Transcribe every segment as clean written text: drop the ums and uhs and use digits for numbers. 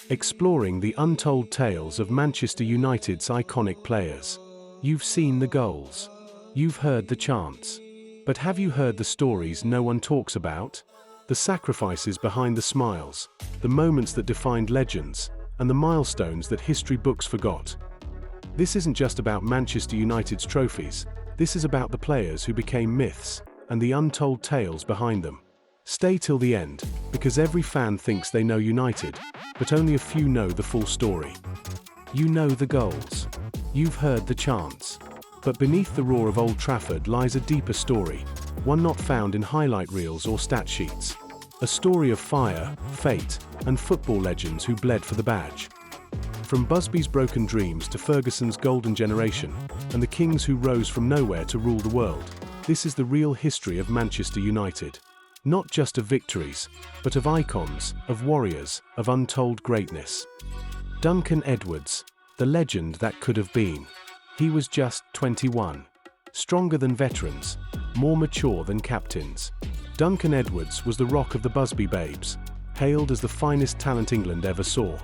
exploring the untold tales of Manchester United's iconic players. You've seen the goals. You've heard the chants. But have you heard the stories no one talks about? The sacrifices behind the smiles, the moments that defined legends, and the milestones that history books forgot. This isn't just about Manchester United's trophies, this is about the players who became myths, and the untold tales behind them. Stay till the end, because every fan thinks they know United, but only a few know the full story. You know the goals. You've heard the chants. But beneath the roar of Old Trafford lies a deeper story, one not found in highlight reels or stat sheets. A story of fire, fate, and football legends who bled for the badge. From Busby's broken dreams to Ferguson's golden generation, and the kings who rose from nowhere to rule the world, this is the real history of Manchester United. Not just of victories, but of icons, of warriors, of untold greatness. Duncan Edwards, the legend that could have been. He was just 21. Stronger than veterans, more mature than captains. Duncan Edwards was the rock of the Busby Babes, hailed as the finest talent England ever saw.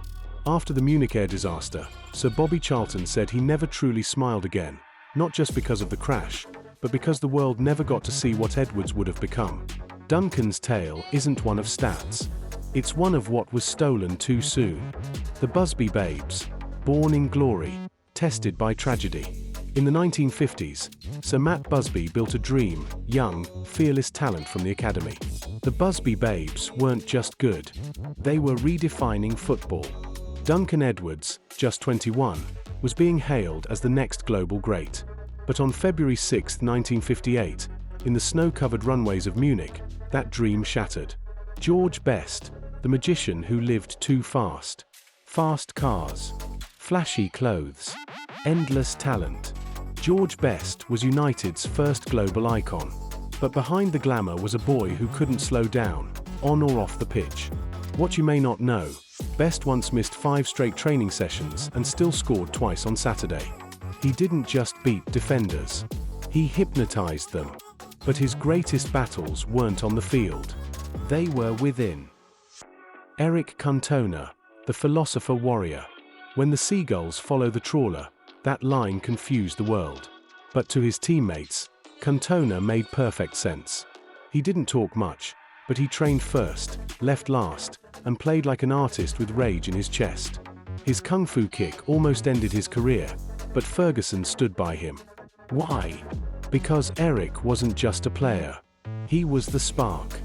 After the Munich air disaster, Sir Bobby Charlton said he never truly smiled again, not just because of the crash, but because the world never got to see what Edwards would have become. Duncan's tale isn't one of stats. It's one of what was stolen too soon. The Busby Babes, born in glory, tested by tragedy. In the 1950s, Sir Matt Busby built a dream, young, fearless talent from the academy. The Busby Babes weren't just good. They were redefining football. Duncan Edwards, just 21, was being hailed as the next global great. But on February 6, 1958, in the snow-covered runways of Munich, that dream shattered. George Best, the magician who lived too fast. Fast cars, flashy clothes, endless talent. George Best was United's first global icon. But behind the glamour was a boy who couldn't slow down, on or off the pitch. What you may not know, Best once missed 5 straight training sessions and still scored twice on Saturday. He didn't just beat defenders. He hypnotized them. But his greatest battles weren't on the field. They were within. Eric Cantona, the philosopher warrior. When the seagulls follow the trawler, that line confused the world. But to his teammates, Cantona made perfect sense. He didn't talk much, but he trained first, left last, and played like an artist with rage in his chest. His kung fu kick almost ended his career, but Ferguson stood by him. Why? Because Eric wasn't just a player. He was the spark.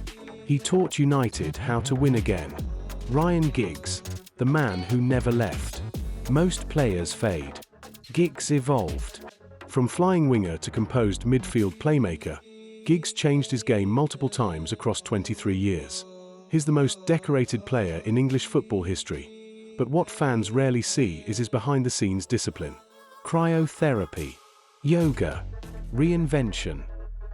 He taught United how to win again. Ryan Giggs, the man who never left. Most players fade. Giggs evolved. From flying winger to composed midfield playmaker, Giggs changed his game multiple times across 23 years. He's the most decorated player in English football history. But what fans rarely see is his behind-the-scenes discipline. Cryotherapy, yoga, reinvention.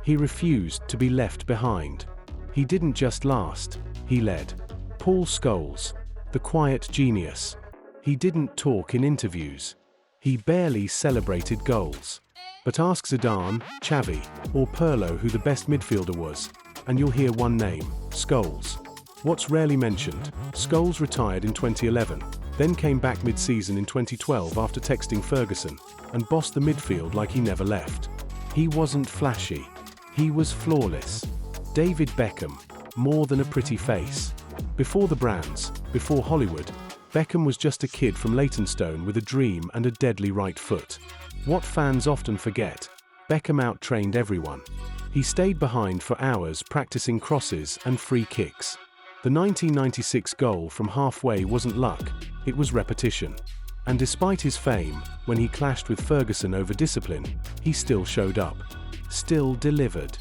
He refused to be left behind. He didn't just last, he led. Paul Scholes, the quiet genius. He didn't talk in interviews. He barely celebrated goals. But ask Zidane, Xavi, or Pirlo who the best midfielder was, and you'll hear one name, Scholes. What's rarely mentioned, Scholes retired in 2011, then came back mid-season in 2012 after texting Ferguson, and bossed the midfield like he never left. He wasn't flashy. He was flawless. David Beckham, more than a pretty face. Before the brands, before Hollywood, Beckham was just a kid from Leytonstone with a dream and a deadly right foot. What fans often forget, Beckham out-trained everyone. He stayed behind for hours practicing crosses and free kicks. The 1996 goal from halfway wasn't luck, it was repetition. And despite his fame, when he clashed with Ferguson over discipline, he still showed up. Still delivered.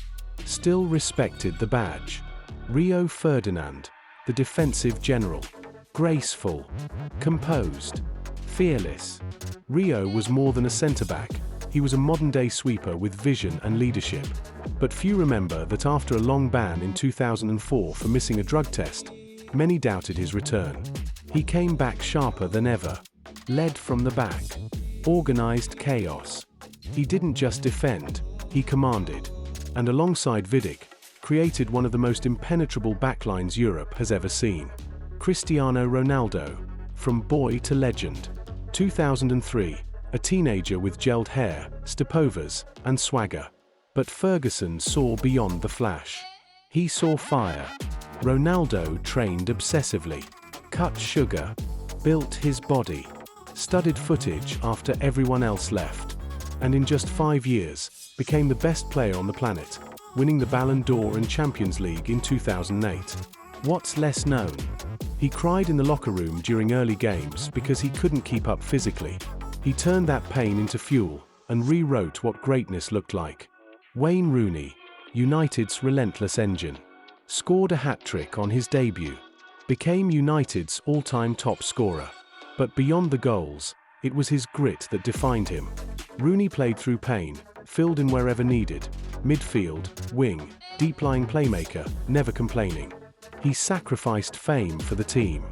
Still respected the badge. Rio Ferdinand, the defensive general. Graceful. Composed. Fearless. Rio was more than a centre-back. He was a modern-day sweeper with vision and leadership. But few remember that after a long ban in 2004 for missing a drug test, many doubted his return. He came back sharper than ever. Led from the back. Organized chaos. He didn't just defend, he commanded. And alongside Vidic, created one of the most impenetrable backlines Europe has ever seen. Cristiano Ronaldo, From boy to legend. 2003, a teenager with gelled hair, stepovers, and swagger. But Ferguson saw beyond the flash. He saw fire. Ronaldo trained obsessively, cut sugar, built his body, studied footage after everyone else left, and in just 5 years, became the best player on the planet, winning the Ballon d'Or and Champions League in 2008. What's less known? He cried in the locker room during early games because he couldn't keep up physically. He turned that pain into fuel and rewrote what greatness looked like. Wayne Rooney, United's relentless engine, scored a hat-trick on his debut, became United's all-time top scorer. But beyond the goals, it was his grit that defined him. Rooney played through pain, filled in wherever needed, midfield, wing, deep-lying playmaker, never complaining. He sacrificed fame for the team.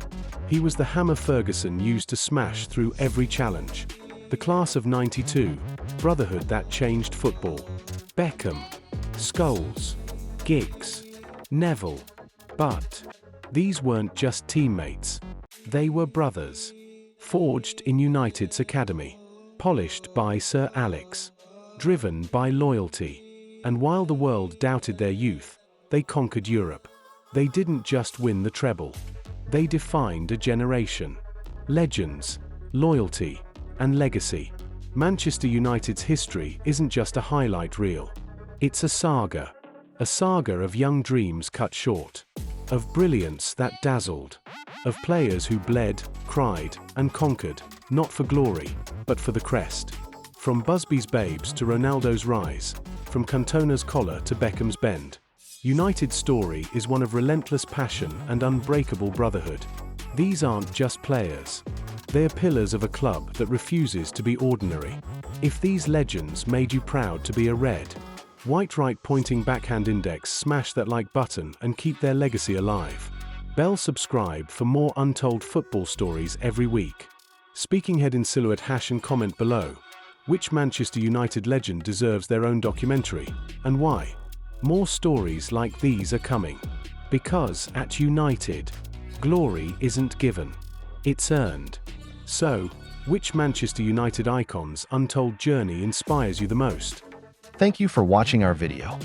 He was the hammer Ferguson used to smash through every challenge. The class of '92, brotherhood that changed football. Beckham, Scholes, Giggs, Neville. But these weren't just teammates. They were brothers. Forged in United's academy. Polished by Sir Alex. Driven by loyalty. And while the world doubted their youth, they conquered Europe. They didn't just win the treble. They defined a generation. Legends, loyalty, and legacy. Manchester United's history isn't just a highlight reel. It's a saga. A saga of young dreams cut short. Of brilliance that dazzled. Of players who bled, cried, and conquered, not for glory, but for the crest. From Busby's Babes to Ronaldo's rise, from Cantona's collar to Beckham's bend. United's story is one of relentless passion and unbreakable brotherhood. These aren't just players. They're pillars of a club that refuses to be ordinary. If these legends made you proud to be a red, white right pointing backhand index, smash that like button and keep their legacy alive. Bell subscribe for more untold football stories every week. Speaking head in silhouette hash and comment below. Which Manchester United legend deserves their own documentary, and why? More stories like these are coming. Because at United, glory isn't given, it's earned. So, which Manchester United icon's untold journey inspires you the most? Thank you for watching our video.